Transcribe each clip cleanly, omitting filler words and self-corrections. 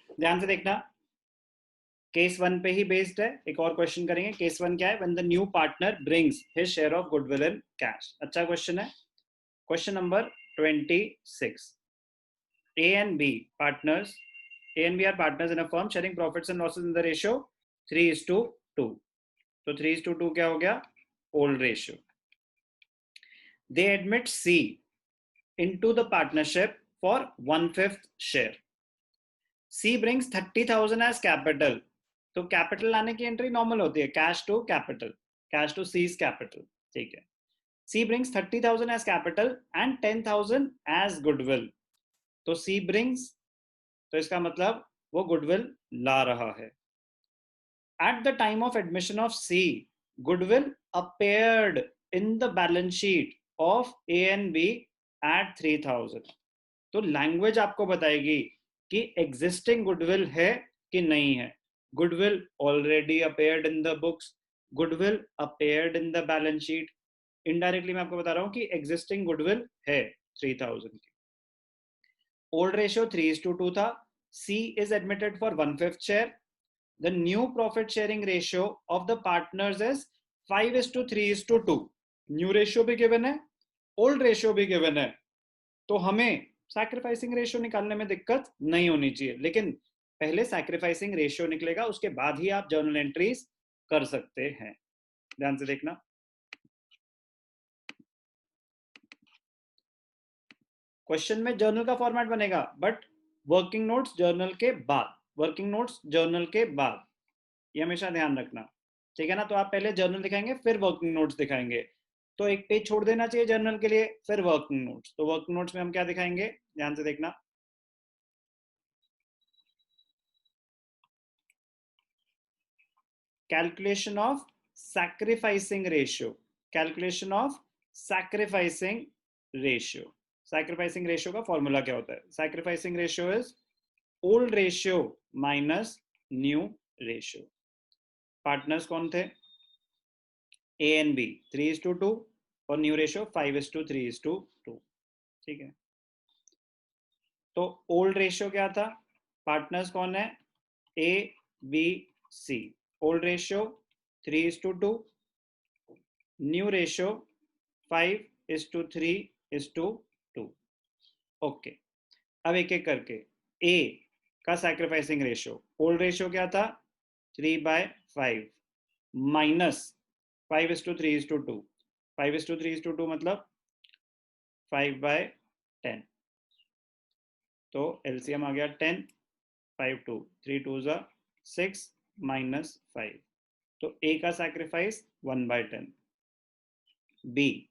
ध्यान से देखना, केस 1 पे ही बेस्ड है। एक और क्वेश्चन करेंगे। केस 1 क्या है? When the new partner brings his share of goodwill in cash. अच्छा क्वेश्चन है। Question number 26। A and B partners, A and B are partners in a firm sharing profits and losses in the ratio 3:2. तो 3:2 क्या हो गया? Old ratio. They admit C into the partnership for 1/5 share. C brings 30,000 as capital. तो capital लाने की entry normal होती है, cash to capital, cash to C's capital, ठीक है। C brings 30,000 as capital and 10,000 as goodwill. तो C brings, तो इसका मतलब वो गुडविल ला रहा है। At the time of admission of C, goodwill appeared in the balance sheet of A and B at 3,000. तो लैंग्वेज आपको बताएगी कि एग्जिस्टिंग गुडविल है कि नहीं है। Goodwill already appeared in the books, goodwill appeared in the balance sheet. Indirectly मैं आपको बता रहा हूं कि एग्जिस्टिंग गुडविल है 3,000 की। ओल्ड रेशियो 3:2 था। C is admitted for 1/5 share. The new profit sharing ratio of the partners is 5:3:2. New ratio भी गिवन है, ओल्ड रेशियो भी गिवन है, तो हमें सैक्रिफाइसिंग रेशियो निकालने में दिक्कत नहीं होनी चाहिए। लेकिन पहले सैक्रिफाइसिंग रेशियो निकलेगा, उसके बाद ही आप जर्नल एंट्रीज कर सकते हैं। ध्यान से देखना, क्वेश्चन में जर्नल का फॉर्मेट बनेगा, बट वर्किंग नोट्स जर्नल के बाद, वर्किंग नोट्स जर्नल के बाद, ये हमेशा ध्यान रखना, ठीक है ना। तो आप पहले जर्नल दिखाएंगे, फिर वर्किंग नोट्स दिखाएंगे, तो एक पेज छोड़ देना चाहिए जर्नल के लिए, फिर वर्किंग नोट्स। तो वर्किंग नोट्स में हम क्या दिखाएंगे, ध्यान से देखना। Calculation of sacrificing ratio, calculation of sacrificing ratio. Sacrificing ratio का फॉर्मूला क्या होता है? Sacrificing ratio is old ratio minus new ratio. Partners कौन थे? ए एंड बी, 3:2, और न्यू रेशियो 5:3:2, ठीक है। तो ओल्ड रेशियो क्या था? पार्टनर्स कौन है? A B C. Old ratio 3:2, new ratio 5:3:2। Okay, अब एक एक करके। ए का सैक्रिफाइसिंग रेशियो, ओल्ड रेशियो क्या था? 3/5 माइनस 5:3:2। 5:3:2 मतलब 5/10। तो एलसीएम आ गया 10, 5 2 3 2 6 माइनस 5। तो ए का सैक्रिफाइस 1/10, बी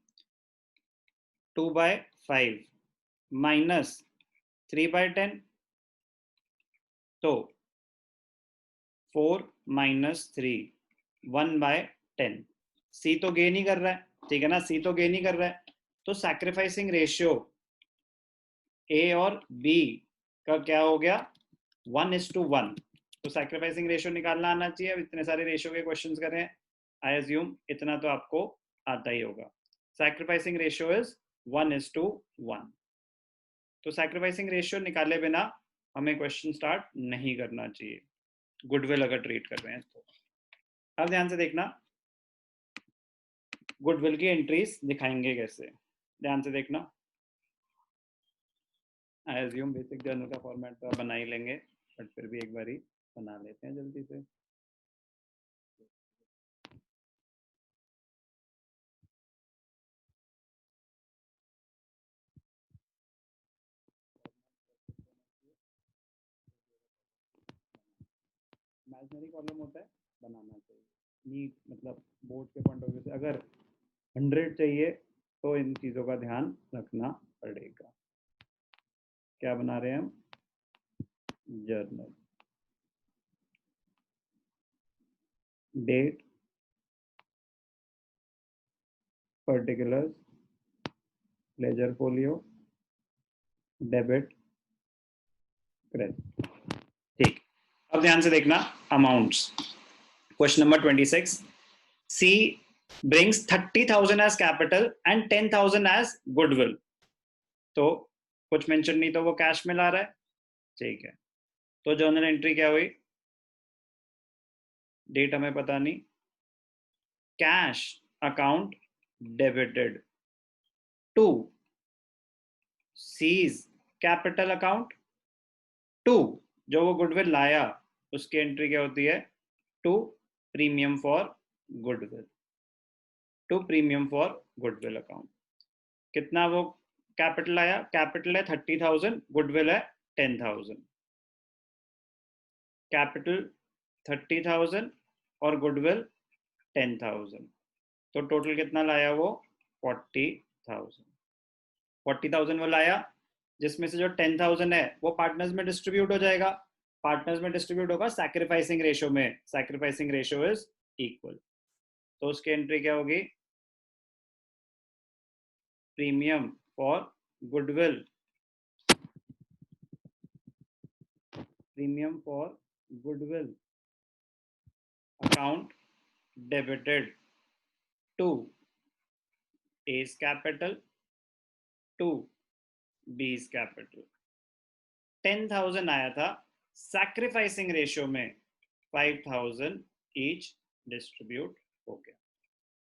2/5 माइनस 3/10, तो 4 माइनस 3, 1/10। सी तो गेन ही कर रहा है, ठीक है ना, सी तो गेन ही कर रहा है। तो सैक्रिफाइसिंग रेशियो ए और बी का क्या हो गया? 1:1। तो सैक्रिफाइसिंग रेशियो निकालना आना चाहिए। अब इतने सारे रेशियो के क्वेश्चंस कर रहे हैं, आई एज्यूम इतना तो आपको आता ही होगा। Sacrificing ratio is 1:1। तो सैक्रिफाइसिंग रेशियो निकाले बिना हमें क्वेश्चन स्टार्ट नहीं करना चाहिए, गुडविल अगर ट्रीट कर रहे हैं तो। अब ध्यान से देखना, गुडविल की एंट्रीज दिखाएंगे कैसे, ध्यान से देखना। आई एज्यूम बेसिक जर्नल का फॉर्मेट तो आप बना ही लेंगे, बट फिर भी एक बार ही बना लेते हैं जल्दी से। इमेजिनरी कॉलम होता है, बनाना चाहिए नीट, मतलब बोर्ड के पॉइंट ऑफ व्यू से। अगर 100 चाहिए तो इन चीज़ों का ध्यान रखना पड़ेगा। क्या बना रहे हैं हम? Journal, date, particulars, ledger folio, debit, credit, ठीक। अब ध्यान से देखना amounts. Question number 26, C brings 30,000 as capital and 10,000 as goodwill। तो कुछ मेंशन नहीं, तो वो कैश में ला रहा है, ठीक है। तो जर्नल एंट्री क्या हुई, डेट हमें पता नहीं, cash account debited to C's capital account to, जो वो गुडविल लाया उसकी एंट्री क्या होती है, to premium for goodwill, to premium for goodwill account. कितना वो कैपिटल आया, कैपिटल है 30,000, गुडविल है 10,000, कैपिटल 30,000 और गुडविल 10,000, तो टोटल कितना लाया वो 40,000। 40,000 वो लाया, जिसमें से जो 10,000 है वो पार्टनर्स में डिस्ट्रीब्यूट हो जाएगा, पार्टनर्स में डिस्ट्रीब्यूट होगा सैक्रिफाइसिंग रेशियो में, सैक्रिफाइसिंग रेशियो इज इक्वल, तो उसकी एंट्री क्या होगी, premium for goodwill, premium for goodwill account debited to A's capital to B's capital. 10,000 आया था, सैक्रिफाइसिंग रेशियो में 5,000 ईच डिस्ट्रीब्यूट हो गया।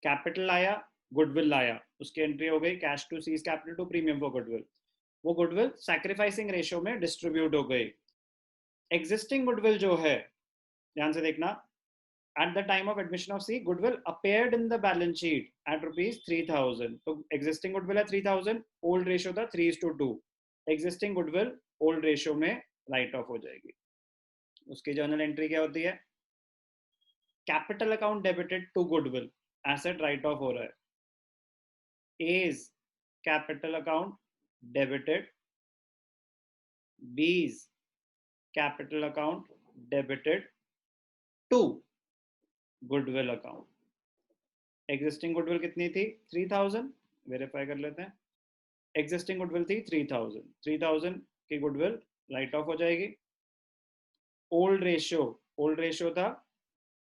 कैपिटल आया, गुडविल आया, उसकी एंट्री हो गई cash to C's capital to premium for goodwill, वो गुडविल सैक्रिफाइसिंग रेशियो में डिस्ट्रीब्यूट हो गई। एग्जिस्टिंग गुडविल जो है, ध्यान से देखना, at the time of admission of C, goodwill appeared in the balance sheet at rupees 3,000, तो existing goodwill है 3,000, old ratio था 3:2, existing goodwill old ratio में write off हो जाएगी। उसकी जर्नल एंट्री क्या होती है, capital account debited to goodwill, asset write off हो रहा है, A's capital account debited, B's capital account debited to goodwill account. Existing goodwill कितनी थी 3,000, वेरीफाई कर लेते हैं, एग्जिस्टिंग गुडविल थी 3,000, 3,000 की गुडविल राइट ऑफ हो जाएगी। ओल्ड रेशियो था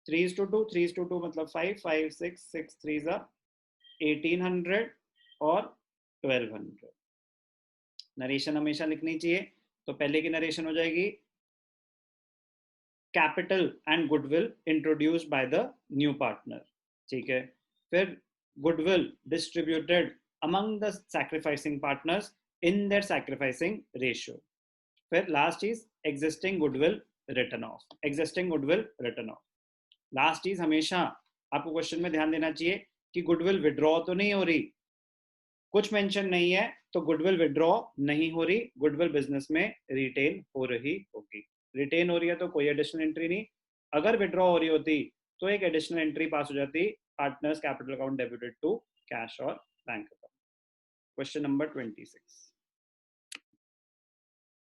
3:2, 3:2 मतलब 5, 5, 6, 6, 3 1800 और 1200। नरेशन हमेशा लिखनी चाहिए, तो पहले की नरेशन हो जाएगी capital and goodwill introduced by the new partner, ठीक है, फिर goodwill distributed among the sacrificing partners in their sacrificing ratio, फिर लास्ट चीज existing goodwill written off, existing goodwill written off। Last चीज हमेशा आपको क्वेश्चन में ध्यान देना चाहिए कि गुडविल विड्रॉ तो नहीं हो रही, कुछ मेंशन नहीं है तो गुडविल विड्रॉ नहीं हो रही, गुडविल बिजनेस में रिटेन हो रही होगी। रिटेन हो रही है तो कोई एडिशनल एंट्री नहीं, अगर विड्रॉ हो रही होती तो एक एडिशनल एंट्री पास हो जाती, partners capital account debited to cash और बैंक अकाउंट। Question number 26।